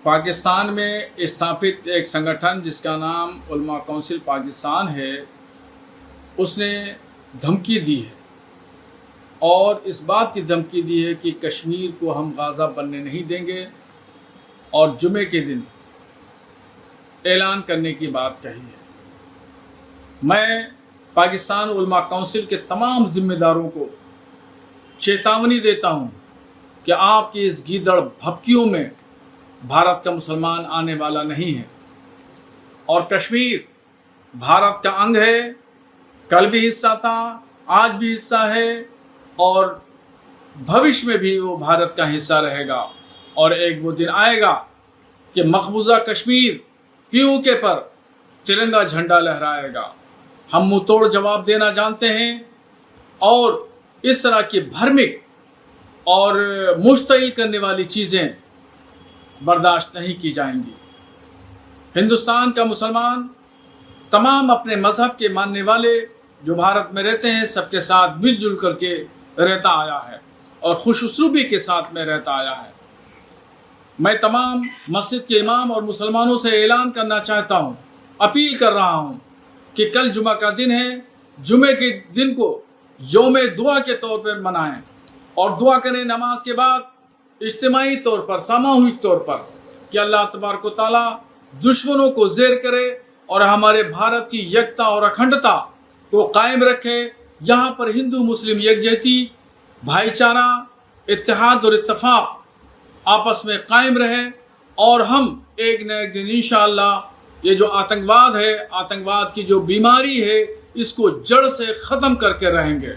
पाकिस्तान में स्थापित एक संगठन जिसका नाम उलमा काउंसिल पाकिस्तान है, उसने धमकी दी है और इस बात की धमकी दी है कि कश्मीर को हम गाज़ा बनने नहीं देंगे और जुमे के दिन ऐलान करने की बात कही है। मैं पाकिस्तान उलमा काउंसिल के तमाम जिम्मेदारों को चेतावनी देता हूँ कि आपकी इस गीदड़ भपकियों में भारत का मुसलमान आने वाला नहीं है और कश्मीर भारत का अंग है। कल भी हिस्सा था, आज भी हिस्सा है और भविष्य में भी वो भारत का हिस्सा रहेगा। और एक वो दिन आएगा कि मकबूजा कश्मीर पीओके पर तिरंगा झंडा लहराएगा। हम मुंह तोड़ जवाब देना जानते हैं और इस तरह की भ्रमिक और मुश्तिल करने वाली चीज़ें बर्दाश्त नहीं की जाएंगी। हिंदुस्तान का मुसलमान तमाम अपने मज़हब के मानने वाले जो भारत में रहते हैं सबके साथ मिलजुल करके रहता आया है और खुशउस्लूबी के साथ में रहता आया है। मैं तमाम मस्जिद के इमाम और मुसलमानों से ऐलान करना चाहता हूँ, अपील कर रहा हूँ कि कल जुमा का दिन है। जुमे के दिन को यौम दुआ के तौर पर मनाएं और दुआ करें नमाज के बाद इज्तिमाई तौर पर, सामूहिक तौर पर, कि अल्लाह तबारक व तआला दुश्मनों को ज़ेर करे और हमारे भारत की एकता और अखंडता को कायम रखे। यहाँ पर हिंदू मुस्लिम यकजहती, भाईचारा, इत्तेहाद और इत्तफाक आपस में कायम रहे और हम एक न एक दिन इंशाअल्लाह ये जो आतंकवाद है, आतंकवाद की जो बीमारी है, इसको जड़ से ख़त्म करके रहेंगे।